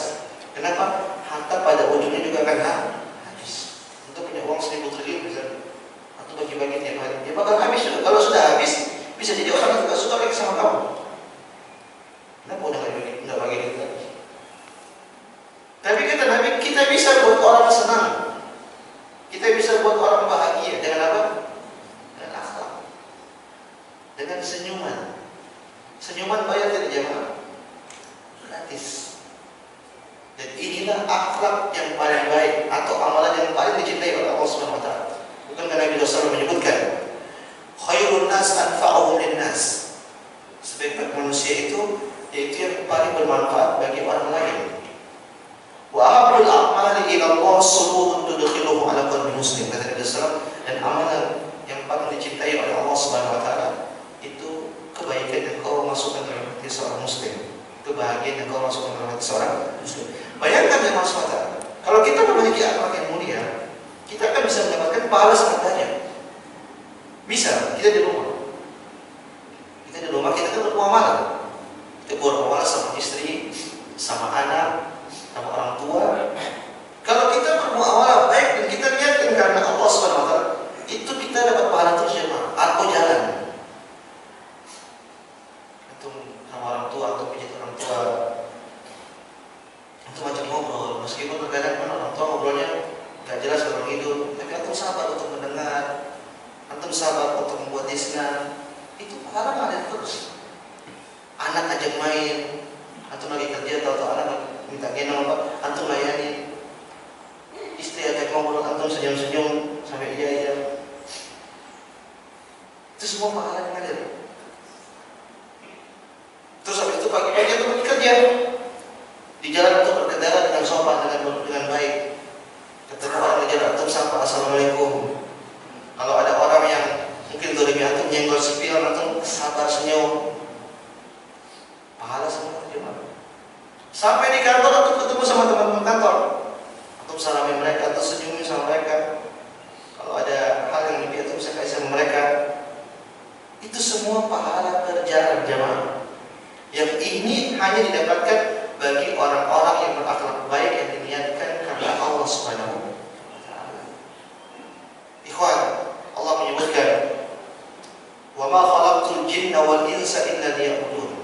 Kenapa? Harta pada ujungnya juga akan habis. Untuk punya uang 1.000 triliun misalnya, atau bagi-bagi tiap hari, dia bakal habis juga. Kalau sudah habis, bisa jadi orang yang tidak suka lagi sama kamu. Kenapa udah nggak bagi kita? Tapi kata Nabi, kita bisa buat orang senang, kita bisa buat orang bahagia dengan apa? Dengan akhlak, dengan senyuman. Senyuman bayar tidak jamaah? Gratis. Dan inilah akhlak yang paling baik atau amalan yang paling dicintai oleh Allah Subhanahu wa taala. Bukankah Nabi SAW menyebutkan, khairun nas anfa'uhum linnas. Sebaik manusia itu yaitu yang paling bermanfaat bagi orang lain. Wa ahabul a'mali ila Allah suruhun tudkhiluhu ala qalbi muslim. Kata Nabi SAW, dan amalan yang paling dicintai oleh Allah Subhanahu wa taala itu kebaikan yang kau masukkan dalam hati seorang muslim, kebahagiaan yang kau masukkan dalam hati seorang muslim. Bayangkan ya Mas Mata, kalau kita memiliki akhlak yang mulia, kita akan bisa mendapatkan pahala sangat banyak. Bisa, kita di rumah kita kan bermuamalah, kita bermuamalah sama istri, sama anak, sama orang tua. Kalau kita bermuamalah baik dan kita niatkan karena Allah Subhanahu wa taala, itu kita dapat pahala terus ya, Pak. Atau isnan, itu pahala ngalir terus. Anak ajak main, antum lagi kerja tahu anak minta gendong apa, antum layanin. Istri ajak ngobrol, antum senyum-senyum sampai iya. Itu semua pahala ngalir. Terus habis itu pagi-pagi antum pergi kerja, di jalan antum berkendara dengan sopan, dengan baik. Ketemu orang di jalan antum sapa assalamualaikum. Kalau ada orang yang mungkin zalimi antum nyenggol spion, antum sabar senyum. Pahala semua terima. Sampai di kantor antum ketemu sama teman-teman kantor, antum salamin mereka atau senyumin sama mereka. Kalau ada hal yang lebih antum bisa kasih sama mereka. Itu semua pahala berjalan jamaah. Yang ini hanya didapatkan bagi orang-orang yang berakhlak baik yang diniatkan karena Allah Subhanahu wa taala. Ikhwan, Allah menyebutkan, "Wa ma khalaqtul jinna wal insa illa liya'budun."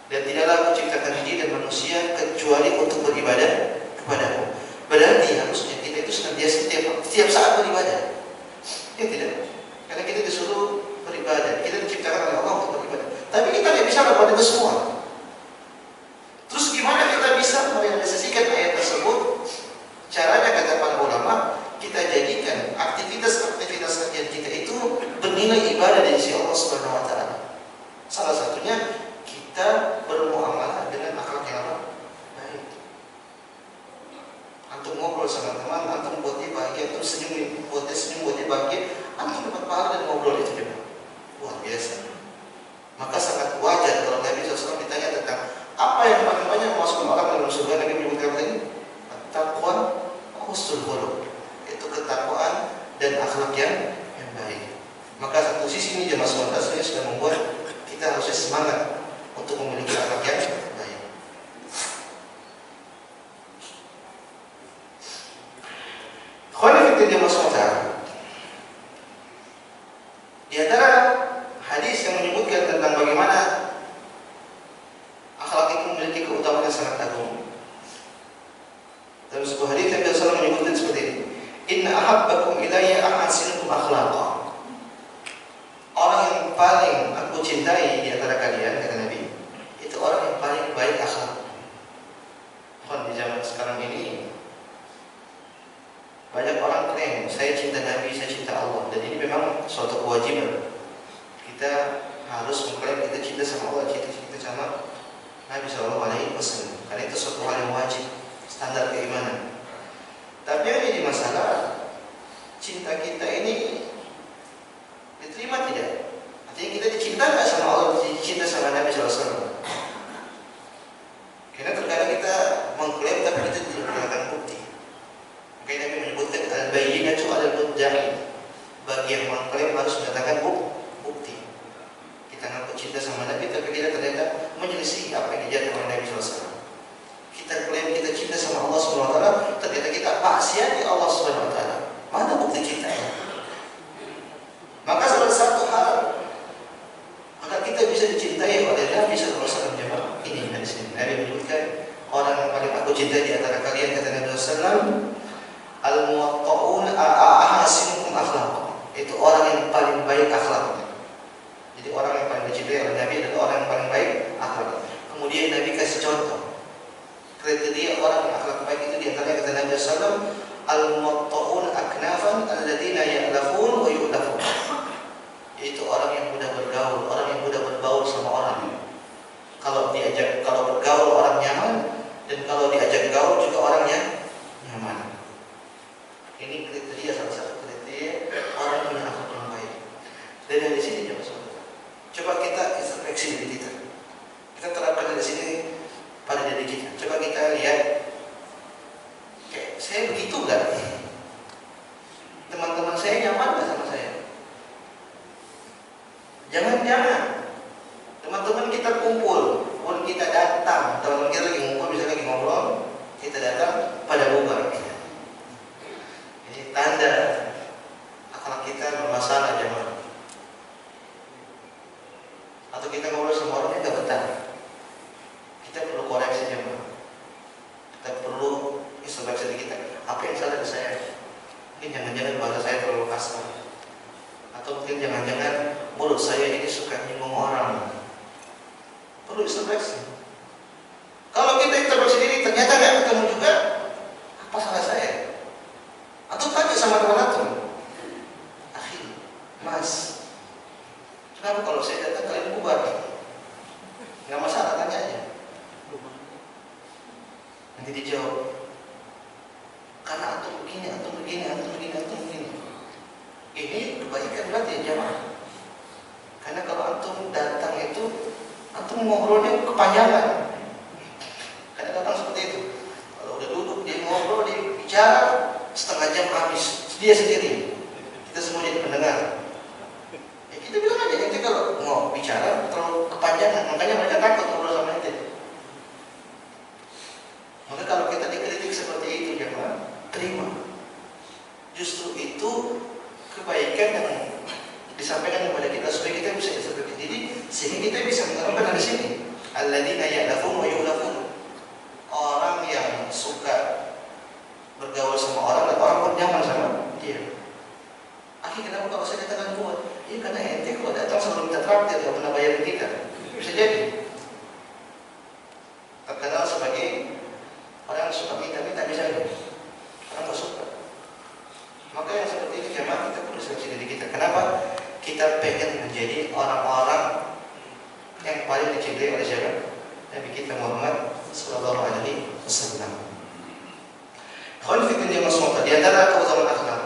Dan tidaklah aku ciptakan jin dan manusia kecuali untuk beribadah kepadamu. Berarti harusnya kita itu senantiasa setiap saat beribadah. Ya tidak? Karena kita disuruh beribadah, kita diciptakan oleh Allah untuk beribadah. Tapi kita tidak bisa melakukan itu semua. Terus gimana kita bisa merealisasikan ayat tersebut? Caranya kata para ulama, kita jadikan aktivitas kerjaan kita itu bernilai ibadah dari sisi Allah Subhanahu wa taala. Salah satunya kita bermuamalah dengan akhlak yang baik. Antum ngobrol sama teman, antum buat dia bahagia, antum senyum, buat dia bahagia, antum dapat pahala dari ngobrol itu juga. Luar biasa. Maka sangat wajar kalau Nabi SAW ditanya tentang apa yang paling banyak memasukkan orang dalam surga. Nabi menyebutkan tadi taqwa, husnul khuluq, itu ketakwaan dan akhlak yang baik. Maka satu sisi ini jemaah sekalian saya sudah membuat kita harusnya semangat untuk memiliki akhlak yang baik. Khawanifiddin jemaah sekalian, di antara hadis yang menyebutkan tentang bagaimana akhlak itu memiliki keutamaan yang sangat agung. Dalam sebuah hadis Nabi SAW menyebutkan seperti ini, "Inna ahabbakum ilayya ahasinukum akhlaqa." Orang yang paling aku cintai di antara kalian, kata Nabi, itu orang yang paling baik akhlak. Di zaman sekarang ini banyak orang klaim saya cinta Nabi, saya cinta Allah, dan ini memang suatu kewajiban. Kita harus mengklaim kita cinta sama Allah, cinta sama Nabi SAW, karena itu suatu hal yang wajib, standar keimanan. Tapi yang jadi masalah, cinta kita ini diterima tidak? Artinya kita dicinta nggak sama Allah, dicinta sama Nabi SAW? Karena terkadang kita mengklaim tapi kita tidak menggunakan bukti. Makanya Nabi menyebutkan al-bayyinatu 'alal mudda'i. Bagi yang mengklaim harus mendatangkan bukti. Kita ngaku cinta sama Nabi tapi kita ternyata menyelisih apa yang diajarkan oleh Nabi SAW. Kita klaim kita cinta sama Allah Subhanahu wa taala, ternyata kita maksiati Allah Subhanahu wa taala. Mana bukti cintanya? Maka salah satu hal maka kita bisa dicintai oleh Nabi SAW. Ini hadis ini Nabi menyebutkan orang yang paling aku cintai di antara kalian, kata Nabi SAW, al-muwatta'un ahasinukum akhlaq. Itu orang yang paling baik akhlaknya. Jadi orang yang paling dicintai oleh Nabi adalah orang yang paling baik akhlaknya. Kemudian Nabi kasih contoh kriteria orang yang akhlak baik itu di antaranya kata Nabi SAW, al-muwatta'un aknafan alladzina ya'lafun wa yu'lafun. Yaitu orang yang mudah bergaul, orang yang mudah berbaur sama orang. Kalau bergaul orang nyaman, dan kalau diajak gaul juga orang yang nyaman. Ini kriteria, salah satu kriteria orang yang punya akhlak yang baik. Dari sini coba kita introspeksi diri kita. Kita terapkan dari sini pada diri kita. Coba kita lihat, saya begitu enggak? Teman-teman saya nyaman nggak sama saya? Jangan-jangan teman-teman kita kumpul, pun kita datang, teman-teman kita lagi ngumpul, misalnya lagi ngobrol, kita datang pada bubar. Ini tanda akhlak kita bermasalah jemaah. Atau kita ngobrol sama orang yang nggak betah. Kita perlu koreksi jemaah. Kita perlu introspeksi kita. Apa yang salah dari saya? Mungkin jangan-jangan bahasa saya terlalu kasar. Atau mungkin jangan-jangan bro, saya ini suka nyinggung orang. Perlu introspeksi. Kalau kita introspeksi diri ternyata nggak ketemu juga, apa salah saya? Atau tanya sama teman antum, akhi, mas, kenapa kalau saya datang kalian bubar? Nggak masalah, tanya aja. Nanti dijawab, karena antum begini, antum begini, antum begini, antum begini. Ini kebaikan berarti ya jamaah. Karena kalau antum datang itu, antum ngobrolnya kepanjangan. Karena datang seperti itu. Kalau udah duduk, dia ngobrol, dia bicara, setengah jam habis. Dia sendiri. Kita semua jadi pendengar. Ya kita bilang aja, nanti kalau mau bicara terlalu kepanjangan. Makanya mereka takut ngobrol sama ente. Maka kalau kita dikritik seperti itu, jemaah, terima. Justru itu kebaikan yang disampaikan kepada kita supaya kita bisa introspeksi diri, sehingga kita bisa menerapkan di sini. Alladzina ya'lafun wa yu'lafun. Orang yang suka bergaul sama orang dan orang pun nyaman sama dia. Akhirnya kenapa kalau saya datang kuat? Iya karena ente kalau datang selalu minta traktir, tidak pernah bayarin kita. Bisa jadi terkenal sebagai orang yang suka minta-minta misalnya. Orang nggak suka. Maka yang seperti ini jemaah kita perlu seleksi diri kita. Kenapa? Kita pengen menjadi orang-orang yang paling dicintai oleh siapa? Nabi kita Muhammad Sallallahu Alaihi Wasallam. Khalifatul Jamaah Semata di antara keutamaan akhlak.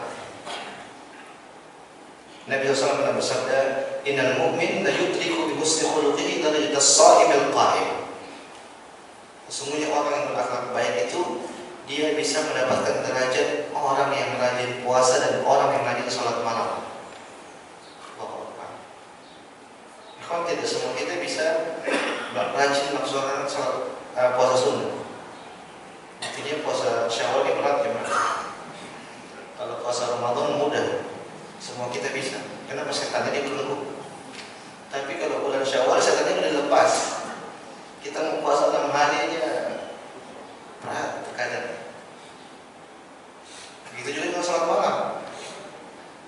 Nabi SAW pernah bersabda, Innal mu'min la yudriku bi husni khuluqihi darajat as-sha'im al-qa'im. Sesungguhnya orang yang berakhlak baik itu dia bisa mendapatkan derajat orang yang rajin puasa dan orang yang rajin sholat malam. Kalau tidak semua kita bisa rajin melaksanakan puasa sunnah. Artinya puasa Syawal ini berat ya, kalau puasa Ramadan mudah. Semua kita bisa. Kenapa? Setannya dia belenggu. Tapi kalau bulan Syawal setannya udah lepas. Kita mau puasa 6 hari aja berat terkadang. Begitu juga dengan sholat malam.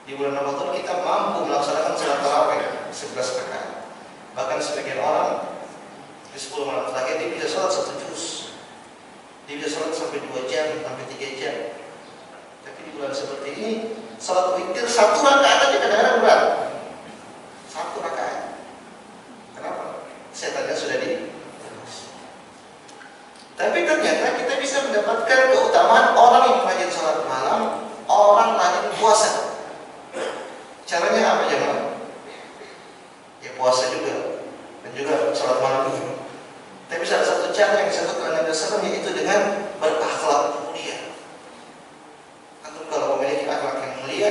Di bulan Ramadan kita mampu melaksanakan sholat tarawih 11 rakaat. Bahkan sebagian orang di 10 malam terakhir dia bisa sholat 1 juz. Dia bisa sholat sampai 2 jam, sampai 3 jam. Tapi di bulan seperti ini sholat witir 1 rakaat aja kadang-kadang berat. 1 rakaat. Kenapa? Setannya sudah di. Tapi ternyata kita bisa mendapatkan keutamaan orang yang rajin sholat malam, orang rajin puasa. Caranya apa jemaah? Ya puasa juga dan juga sholat malam juga. Tapi salah satu cara yang disebut oleh Nabi SAW yaitu dengan berakhlak mulia. Antum kalau memiliki akhlak yang mulia,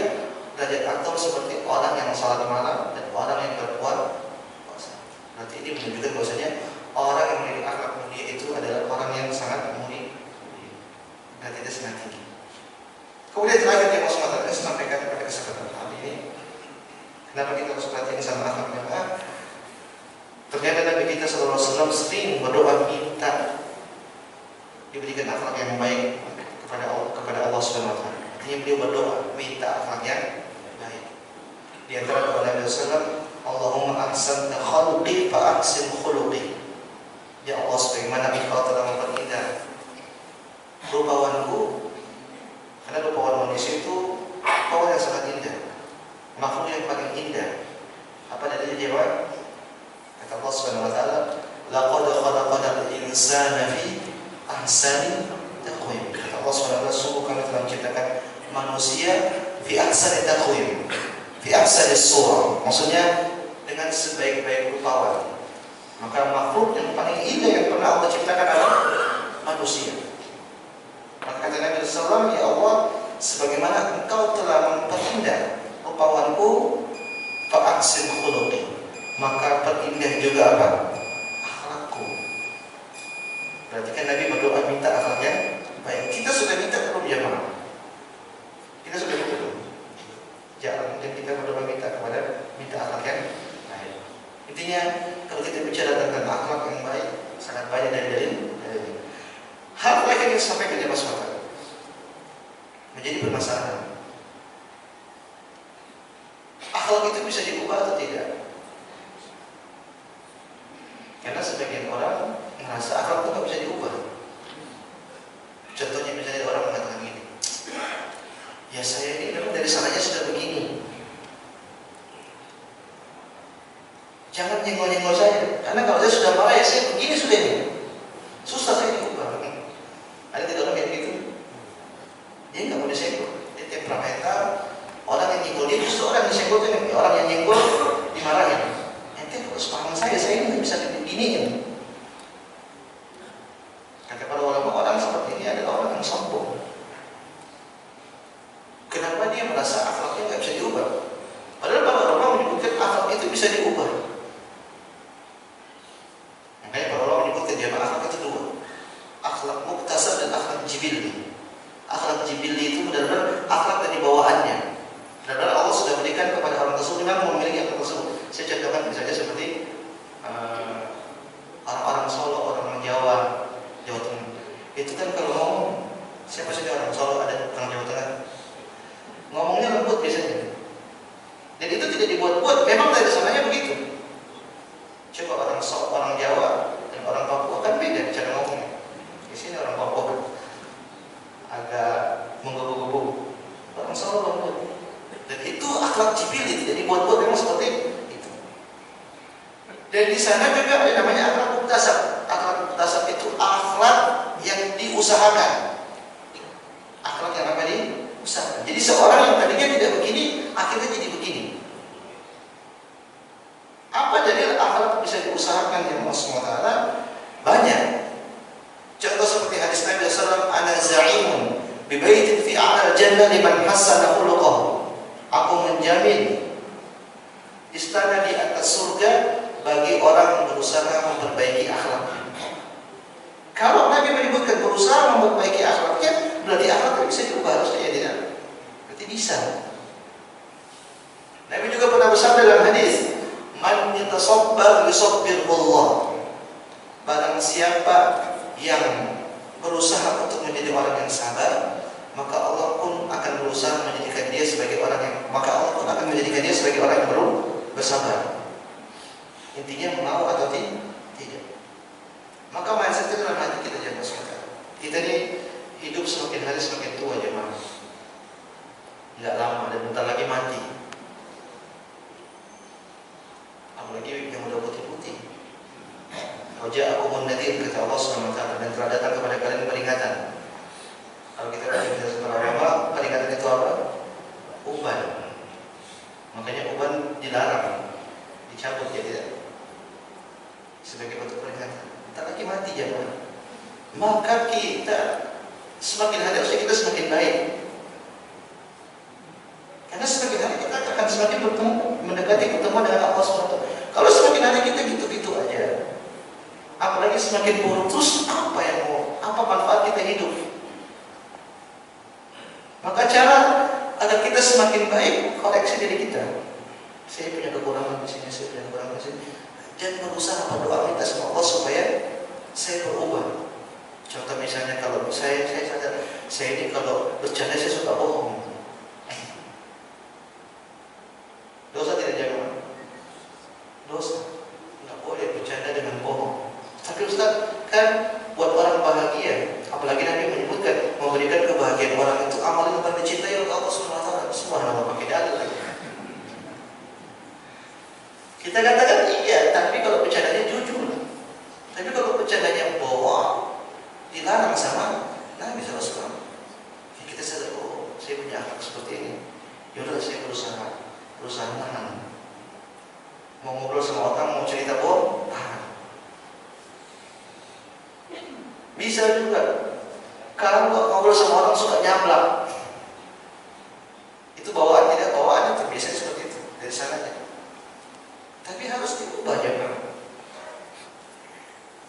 derajat antum seperti orang yang sholat malam dan orang yang berpuasa. Nanti ini menunjukkan bahwasanya orang yang memiliki akhlak mulia itu adalah orang yang sangat mulia dan tidak sangat tinggi. Kemudian terakhir yang mau saya sampaikan pada kesempatan kali ini, kenapa kita harus perhatian sama akhlak jemaah? Ternyata Nabi kita SAW sering berdoa minta diberikan akhlak yang baik kepada Allah Subhanahu Wa Taala. Artinya beliau berdoa minta akhlak yang baik. Di antara doa Nabi SAW, Allahumma ahsanta khalqi fa ahsin khuluqi. Ya Allah, sebagaimana Engkau telah memperindah rupawanku, karena rupawan manusia itu rupawan yang sangat indah, makhluk yang paling indah. Apa dalilnya jawab? Kata Allah Subhanahu Wa Taala, laqad khalaqnal insana fi ahsani taqwim. Kata Allah Subhanahu Wa Taala, sungguh kami telah menciptakan manusia fi ahsani taqwim, fi ahsani surah. Maksudnya dengan sebaik-baik rupawan. Maka makhluk yang paling indah yang pernah Allah ciptakan adalah manusia. Maka kata Nabi SAW, ya Allah, sebagaimana Engkau telah memperindah rupawanku, fa ahsin khuluqi, maka perindah juga apa? Akhlakku. Berarti kan Nabi berdoa minta akhlaknya baik. Kita sudah minta belum jemaah? Kita sudah minta belum? Jangan dan kita berdoa minta akhlak yang baik. Intinya kalau kita bicara tentang akhlak yang baik, sangat banyak dari hal lain yang disampaikan jemaah sekalian menjadi permasalahan. Akhlak itu bisa diubah atau tidak? merasa akhlak itu nggak bisa diubah. Contohnya misalnya orang mengatakan gini, ya saya ini memang dari sananya sudah begini, jangan nyenggol-nyenggol saya, karena kalau saya sudah marah ya saya begini sudah ini, susah saya diubah. Ada tidak orang kayak gitu? Dia nggak mau disenggol, dia temperamental. Orang yang nyenggol dia justru orang yang disenggol itu orang yang nyenggol dimarahin. Nanti kalau sepanjang saya ini nggak bisa beginiin. Kata para ulama, orang seperti ini adalah orang yang sombong. Kenapa dia merasa akhlaknya nggak bisa diubah? Padahal para ulama menyebutkan akhlak itu bisa diubah. Makanya para ulama menyebutkan dia akhlak itu dua, akhlak muktasab dan akhlak jibilli. Akhlak jibilli itu benar-benar akhlak dari bawaannya. Benar-benar Allah sudah berikan kepada orang tersebut memang memiliki akhlak tersebut. Saya contohkan misalnya seperti orang-orang Solo, orang Jawa Tengah. Itu kan kalau ngomong, siapa saja orang Solo ada orang Jawa Tengah, ngomongnya lembut biasanya. Dan itu tidak dibuat-buat, memang dari sananya begitu. Coba orang Solo, orang Jawa dan orang Papua kan beda cara ngomongnya. Di sini orang Papua agak menggebu-gebu, orang Solo lembut. Dan itu akhlak jibil, tidak dibuat-buat, memang seperti itu. Dan di sana juga ada namanya akhlak muktasab. Akhlak muktasab itu akhlak yang diusahakan. Akhlak yang apa diusahakan. Jadi seorang yang tadinya tidak begini, akhirnya jadi begini. Apa dalil akhlak bisa diusahakan yang Allah SWT? Banyak. Contoh seperti hadis Nabi SAW, ana za'imun bi baitin fi a'lal jannah liman hassana khuluquhu. Aku menjamin istana di atas surga bagi orang yang berusaha memperbaiki akhlaknya. Kalau Nabi menyebutkan berusaha memperbaiki akhlaknya, berarti akhlak bisa diubah, harusnya tidak? Berarti bisa. Nabi juga pernah bersabda dalam hadis, man yatasabbar yusabbirullah. Barang siapa yang berusaha untuk menjadi orang yang sabar, maka Allah pun akan berusaha menjadikan dia sebagai orang yang bersabar. Intinya mau atau tidak. Maka mindset itu dalam hati kita jangan sekarang. Kita ini hidup semakin hari semakin tua jemaah. Tidak lama dan bentar lagi mati. Apalagi yang udah putih-putih. Waja'akumun nadhir, kata Allah SWT, dan telah datang kepada kalian peringatan. Kalau kita baca penjelasan para ulama, peringatan itu apa? Uban. Makanya uban dilarang, dicabut ya tidak. Sebagai bentuk peringatan. Bentar lagi mati jemaah. Maka kita semakin hari harusnya kita semakin baik. Karena semakin hari kita akan semakin bertemu, mendekati pertemuan dengan Allah SWT. Kalau semakin hari kita gitu-gitu aja, apalagi semakin buruk, terus apa manfaat kita hidup? Maka cara agar kita semakin baik, koreksi diri kita. Saya punya kekurangan di sini, saya punya kekurangan di sini. Jangan berusaha berdoa minta sama Allah supaya saya berubah. Contoh misalnya kalau saya sadar, saya ini kalau bercanda saya suka bohong. Dosa tidak jangan? Dosa. Tidak boleh bercanda dengan bohong. Tapi Ustaz, kan buat orang bahagia. Apalagi Nabi menyebutkan memberikan kebahagiaan orang itu amal yang paling dicintai oleh Allah SWT. Subhanallah, pakai dalil lagi. Kita katakan iya, tapi kalau bercandanya jujur. Tapi kalau bercandanya bohong, dilarang sama Nabi SAW. Kita sadar, oh, saya punya akhlak seperti ini. Yaudah, saya berusaha menahan. Mau ngobrol sama orang, mau cerita bohong, tahan. Bisa juga. Kalau ngobrol sama orang suka nyablak, itu bawaan tidak bawaan itu biasanya seperti itu dari sananya. Tapi harus diubah jangan.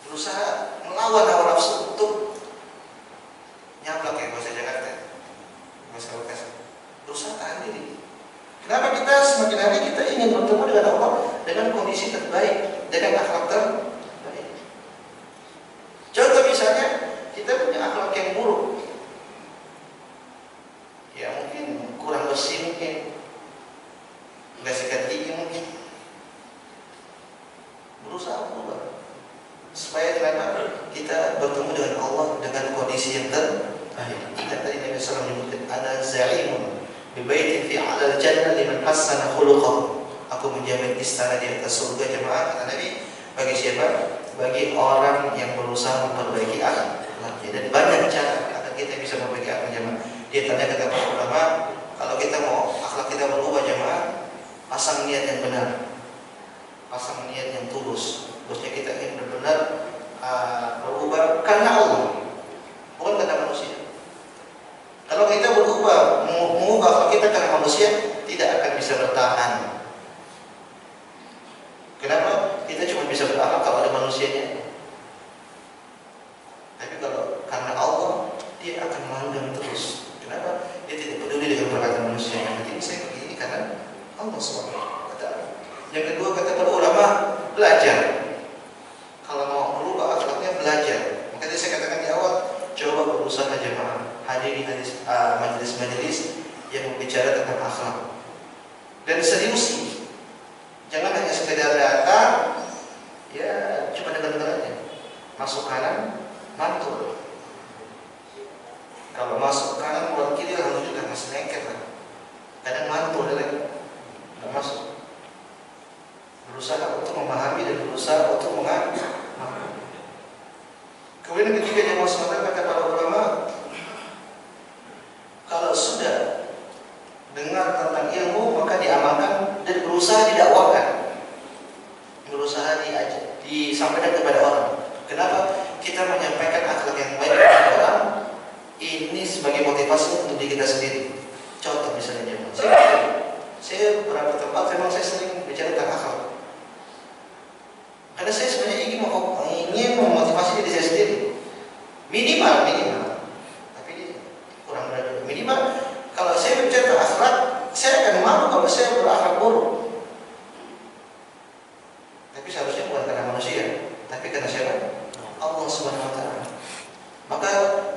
Berusaha melawan hawa nafsu untuk nyablak ya bahasa Jakarta, bahasa Bekasi. Berusaha tahan diri. Kenapa kita semakin hari kita ingin bertemu dengan Allah dengan kondisi terbaik, dengan akhlak terbaik. Contoh misalnya kita punya akhlak yang buruk, ya mungkin kurang bersih, mungkin nggak sikat gigi, mungkin berusaha berubah. Supaya kenapa? Kita bertemu dengan Allah dengan kondisi yang terbaik. Ingat tadi Nabi SAW menyebutkan, ana za'imun bi baitin fi 'alal jannah liman hassana khuluqahu. Aku menjamin istana di atas surga jemaah, kata Nabi, bagi siapa? Bagi orang yang berusaha memperbaiki akhlaknya. Dan banyak cara agar kita bisa memperbaiki akhlak jemaah. Dia tanya kata para ulama, kalau kita mau akhlak kita berubah jemaah, pasang niat yang benar, pasang niat yang tulus. Maksudnya kita ingin benar-benar berubah karena Allah, bukan karena manusia. Kalau kita berubah, mengubah akhlak kita karena manusia, tidak akan bisa bertahan. Kenapa? Kita cuma bisa berakhlak kalau ada manusianya. Tapi kalau karena Allah, dia akan melanggang terus. Kenapa? Dia tidak peduli dengan perkataan manusia. Yang penting saya begini karena Allah SWT. Yang kedua, kata para ulama, belajar. Kalau mau merubah akhlaknya, belajar. Makanya saya katakan di awal, coba berusaha jemaah hadiri majelis-majelis yang berbicara tentang akhlak. Dan seriusi. Jangan hanya sekedar datang, ya cuma dengar-dengar aja. Masuk kanan, mantul. Kalau masuk kanan, keluar kiri, alhamdulillah masih nekat lah. Kadang mantul lagi, nggak masuk. Berusaha untuk memahami dan berusaha untuk mengambil. Kemudian ketiga yang mau sementara kata para ulama, kalau sudah dengar tentang ilmu maka diamalkan dan berusaha didakwakan, berusaha disampaikan kepada orang. Kenapa? Kita menyampaikan akhlak yang baik kepada orang ini sebagai motivasi untuk diri kita sendiri. Contoh misalnya saya beberapa tempat memang saya sering bicara tentang akhlak. Karena saya sebenarnya ingin memotivasi diri saya sendiri. Minimal. Tapi kurang berani. Minimal kalau saya bicara tentang akhlak, saya akan malu kalau saya berakhlak buruk. Tapi seharusnya bukan karena manusia, tapi karena siapa? Allah Subhanahu wa taala. Maka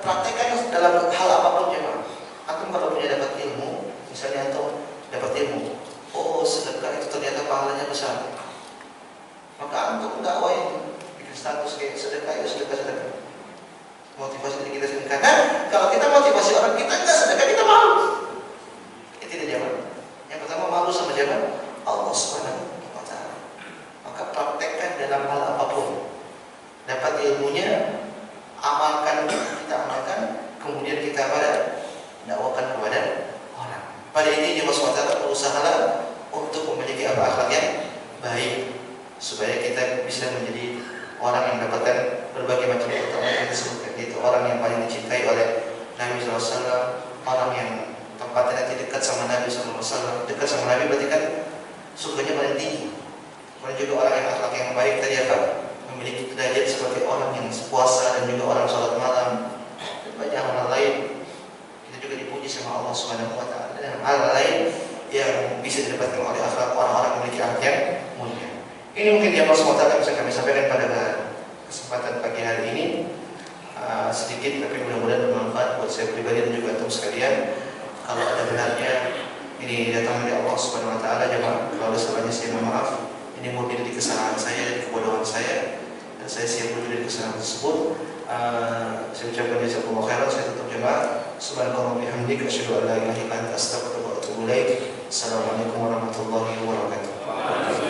praktekkan dalam hal apapun jemaah. Antum kalau punya dapat ilmu, misalnya antum dapat ilmu, oh sedekah itu ternyata pahalanya besar. Maka antum dakwain, bikin status kayak sedekah, ya sedekah. Motivasi diri kita sendiri. Karena kalau kita motivasi orang kita enggak sedekah, kita malu. Itu tidak jawab. Yang pertama malu sama jawab Allah Subhanahu wa taala. Maka praktekkan dalam hal apapun. Dapat ilmunya, amalkan, kita amalkan, kemudian kita dakwakan kepada orang. Pada intinya Allah SWT berusahalah untuk memiliki akhlak yang baik, supaya kita bisa menjadi orang yang mendapatkan berbagai macam keutamaan yang disebutkan. Itu orang yang paling dicintai oleh Nabi SAW, orang yang tempatnya nanti dekat sama Nabi SAW. Dekat sama Nabi berarti kan surganya paling tinggi. Kemudian juga orang yang akhlak yang baik tadi apa? Memiliki derajat sebagai orang yang puasa dan juga orang sholat malam dan banyak hal lain. Kita juga dipuji sama Allah Subhanahu wa taala dan hal lain yang bisa didapatkan oleh akhlak orang-orang yang memiliki akhlak yang mulia. Ini mungkin yang Allah SWT bisa kami sampaikan pada kesempatan pagi hari ini. Sedikit tapi mudah-mudahan bermanfaat buat saya pribadi dan juga untuk sekalian. Kalau ada benarnya ini datang dari Allah Subhanahu wa taala, jemaah. Kalau salahnya saya mohon maaf. Ini murni dari kesalahan saya dan kebodohan saya, dan saya siap belajar dari kesalahan tersebut. Saya ucapkan jazakumullah khairan. Saya tutup jemaah. Subhanallah bihamdika asyhadu an la ilaha illa anta astaghfiruka wa atubu ilaik. Assalamualaikum warahmatullahi wabarakatuh.